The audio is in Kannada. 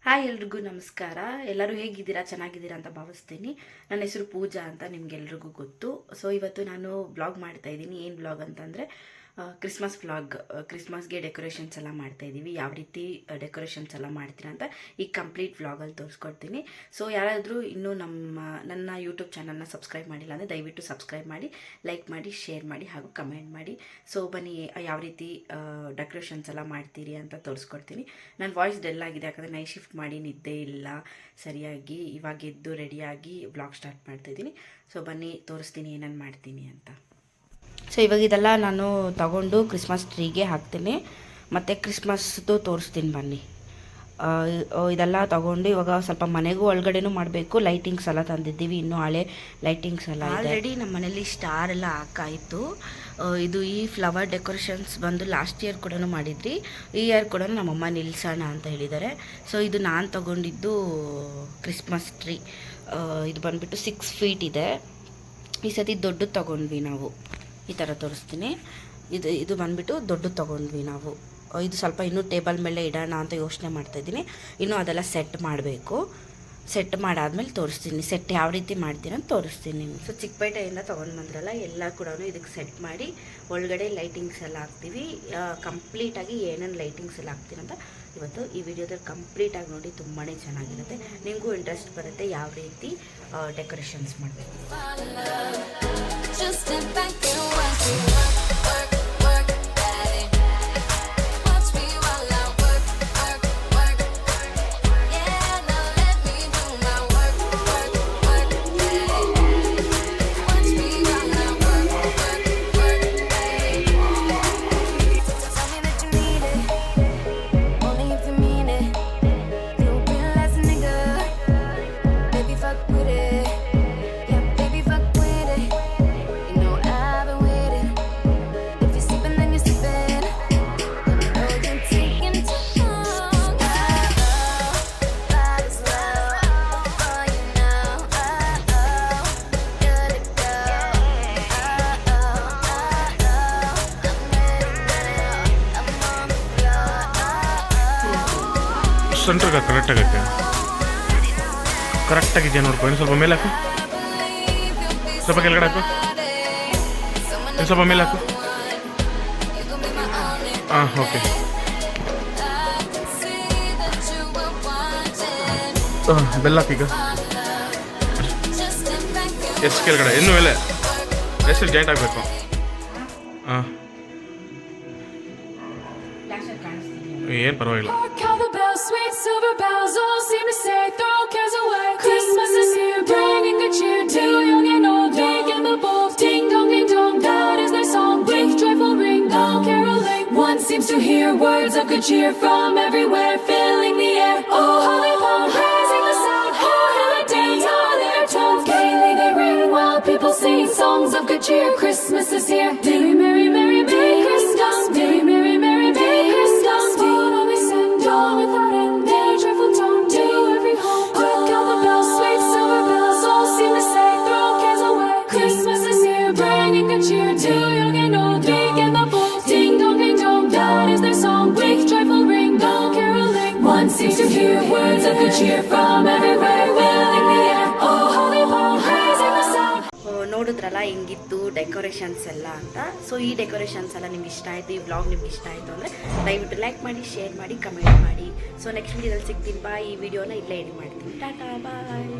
ಹಾಯ್ ಎಲ್ರಿಗೂ ನಮಸ್ಕಾರ. ಎಲ್ಲರೂ ಹೇಗಿದ್ದೀರಾ? ಚೆನ್ನಾಗಿದ್ದೀರಾ ಅಂತ ಭಾವಿಸ್ತೀನಿ. ನನ್ನ ಹೆಸರು ಪೂಜಾ ಅಂತ ನಿಮ್ಗೆಲ್ರಿಗೂ ಗೊತ್ತು. ಸೊ ಇವತ್ತು ನಾನು ಬ್ಲಾಗ್ ಮಾಡ್ತಾ ಇದ್ದೀನಿ. ಏನು ಬ್ಲಾಗ್ ಅಂತಂದರೆ ಕ್ರಿಸ್ಮಸ್ ವ್ಲಾಗ್. ಕ್ರಿಸ್ಮಸ್ಗೆ ಡೆಕೋರೇಷನ್ಸ್ ಎಲ್ಲ ಮಾಡ್ತಾಯಿದ್ದೀವಿ. ಯಾವ ರೀತಿ ಡೆಕೋರೇಷನ್ಸ್ ಎಲ್ಲ ಮಾಡ್ತೀರಾ ಅಂತ ಈ ಕಂಪ್ಲೀಟ್ ವ್ಲಾಗಲ್ಲಿ ತೋರಿಸ್ಕೊಡ್ತೀನಿ. ಸೊ ಯಾರಾದರೂ ಇನ್ನೂ ನನ್ನ ಯೂಟ್ಯೂಬ್ ಚಾನಲ್ನ ಸಬ್ಸ್ಕ್ರೈಬ್ ಮಾಡಿಲ್ಲ ಅಂದರೆ ದಯವಿಟ್ಟು ಸಬ್ಸ್ಕ್ರೈಬ್ ಮಾಡಿ, ಲೈಕ್ ಮಾಡಿ, ಶೇರ್ ಮಾಡಿ ಹಾಗೂ ಕಮೆಂಟ್ ಮಾಡಿ. ಸೊ ಬನ್ನಿ ಯಾವ ರೀತಿ ಡೆಕೋರೇಷನ್ಸ್ ಎಲ್ಲ ಮಾಡ್ತೀರಿ ಅಂತ ತೋರಿಸ್ಕೊಡ್ತೀನಿ. ನನ್ನ ವಾಯ್ಸ್ ಡೆಲ್ ಆಗಿದೆ, ಯಾಕಂದರೆ ನೈಟ್ ಶಿಫ್ಟ್ ಮಾಡಿ ನಿದ್ದೆ ಇಲ್ಲ ಸರಿಯಾಗಿ. ಇವಾಗ ಎದ್ದು ರೆಡಿಯಾಗಿ ವ್ಲಾಗ್ ಸ್ಟಾರ್ಟ್ ಮಾಡ್ತಾಯಿದ್ದೀನಿ. ಸೊ ಬನ್ನಿ ತೋರಿಸ್ತೀನಿ ಏನೇನು ಮಾಡ್ತೀನಿ ಅಂತ. ಸೊ ಇವಾಗ ಇದೆಲ್ಲ ನಾನು ತಗೊಂಡು ಕ್ರಿಸ್ಮಸ್ ಟ್ರೀಗೆ ಹಾಕ್ತೀನಿ, ಮತ್ತು ಕ್ರಿಸ್ಮಸ್ದು ತೋರಿಸ್ತೀನಿ ಬನ್ನಿ. ಇದೆಲ್ಲ ತಗೊಂಡು ಇವಾಗ ಸ್ವಲ್ಪ ಮನೆಗೂ ಒಳಗಡೆನೂ ಮಾಡಬೇಕು. ಲೈಟಿಂಗ್ಸ್ ಎಲ್ಲ ತಂದಿದ್ದೀವಿ, ಇನ್ನೂ ಹಳೆ ಲೈಟಿಂಗ್ಸ್ ಎಲ್ಲ ಆಲ್ರೆಡಿ ನಮ್ಮ ಮನೇಲಿ ಸ್ಟಾರ್ ಎಲ್ಲ ಹಾಕಾಯಿತು. ಇದು ಈ ಫ್ಲವರ್ ಡೆಕೋರೇಷನ್ಸ್ ಬಂದು ಲಾಸ್ಟ್ ಇಯರ್ ಕೂಡ ಮಾಡಿದ್ರಿ, ಈ ಇಯರ್ ಕೂಡ ನಮ್ಮಮ್ಮ ನಿಲ್ಸೋಣ ಅಂತ ಹೇಳಿದ್ದಾರೆ. ಸೊ ಇದು ನಾನು ತಗೊಂಡಿದ್ದು ಕ್ರಿಸ್ಮಸ್ ಟ್ರೀ. ಇದು ಬಂದುಬಿಟ್ಟು 6 ಫೀಟ್ ಇದೆ. ಈ ಸತಿ ದೊಡ್ಡದು ತಗೊಂಡ್ವಿ ನಾವು. ಈ ಥರ ತೋರಿಸ್ತೀನಿ. ಇದು ಬಂದುಬಿಟ್ಟು ದೊಡ್ಡದು ತೊಗೊಂಡ್ವಿ ನಾವು. ಇದು ಸ್ವಲ್ಪ ಇನ್ನೂ ಟೇಬಲ್ ಮೇಲೆ ಇಡೋಣ ಅಂತ ಯೋಚನೆ ಮಾಡ್ತಾಯಿದ್ದೀನಿ. ಇನ್ನೂ ಅದೆಲ್ಲ ಸೆಟ್ ಮಾಡಬೇಕು. ಸೆಟ್ ಮಾಡಾದ್ಮೇಲೆ ತೋರಿಸ್ತೀನಿ. ಸೆಟ್ ಯಾವ ರೀತಿ ಮಾಡ್ತೀನಿ ಅಂತ ತೋರಿಸ್ತೀನಿ. ಸೊ ಚಿಕ್ಕಪೇಟೆಯಿಂದ ತೊಗೊಂಡು ಬಂದ್ರಲ್ಲ ಎಲ್ಲ ಕೂಡ ಇದಕ್ಕೆ ಸೆಟ್ ಮಾಡಿ ಒಳಗಡೆ ಲೈಟಿಂಗ್ಸ್ ಎಲ್ಲ ಹಾಕ್ತೀವಿ. ಕಂಪ್ಲೀಟಾಗಿ ಏನೇನು ಲೈಟಿಂಗ್ಸ್ ಎಲ್ಲ ಹಾಕ್ತೀನಿ ಅಂತ ಇವತ್ತು ಈ ವಿಡಿಯೋದಲ್ಲಿ ಕಂಪ್ಲೀಟಾಗಿ ನೋಡಿ. ತುಂಬಾ ಚೆನ್ನಾಗಿರುತ್ತೆ, ನಿಮಗೂ ಇಂಟ್ರೆಸ್ಟ್ ಬರುತ್ತೆ ಯಾವ ರೀತಿ ಡೆಕೋರೇಷನ್ಸ್ ಮಾಡಬೇಕು. ಸೆಂಟ್ರಿಗೆ ಕರೆಕ್ಟಾಗಿದೆಯಾ ನೋಡ್ಕೊ. ಇನ್ನು ಸ್ವಲ್ಪ ಮೇಲೆ ಹಾಕು, ಸ್ವಲ್ಪ ಕೆಳಗಡೆ ಹಾಕು, ಇನ್ನು ಸ್ವಲ್ಪ ಮೇಲೆ ಹಾಕು. ಹಾಂ ಓಕೆ. ಬೆಲ್ಲ ಹಾಕೀಗ. ಎಷ್ಟು ಕೆಳಗಡೆ ಇನ್ನು ಮೇಲೆ ಎಷ್ಟು ಜಾಯಿಂಟ್ ಆಗಬೇಕು. ಹಾಂ ಏನು ಪರವಾಗಿಲ್ಲ. Sweet silver bells all seem to say, throw cares away. Christmas is here, bringing good cheer to young and old, big and the bold. Ding dong, ding dong, that is their song. With joyful ring, all caroling. One seems to hear words of good cheer from everywhere, filling the air. Oh, holy palm, raising the sound. Oh, hail and dance, all their tones gaily they ring, while people sing songs of good cheer. Christmas is here. Merry, merry, merry, merry Christmas. Merry, merry, merry, merry Christmas. All they send all without end. Their joyful tone to every home. Quick all the bells, sweet silver bells, all seem to say, throw cares away. Christmas is here, bringing good cheer to young and old, big and the bold. Ding dong, ding dong, that is their song. With joyful ring, all caroling. One seems to hear words of good cheer from everywhere, filling the air. Oh, holy palm, raising the sound. ನೋಡಿದ್ರಲ್ಲ ಹೆಂಗಿತ್ತು ಡೆಕೋರೇಷನ್ಸ್ ಎಲ್ಲ ಅಂತ. ಸೊ ಈ ಡೆಕೋರೇಷನ್ಸ್ ಎಲ್ಲ ನಿಮ್ಗೆ ಇಷ್ಟ ಆಯಿತು, ಈ ವ್ಲಾಗ್ ನಿಮ್ಗೆ ಇಷ್ಟ ಆಯಿತು ಅಂದರೆ ದಯವಿಟ್ಟು ಲೈಕ್ ಮಾಡಿ, ಶೇರ್ ಮಾಡಿ, ಕಮೆಂಟ್ ಮಾಡಿ. ಸೊ ನೆಕ್ಸ್ಟ್ ವಿಡಿಯೋದಲ್ಲಿ ಸಿಗ್ತೀನಿ. ಬಾಯ್. ಈ ವಿಡಿಯೋನ ಇಲ್ಲೇ ಎಡಿಟ್ ಮಾಡ್ತೀನಿ. ಟಾಟಾ ಬಾಯ್.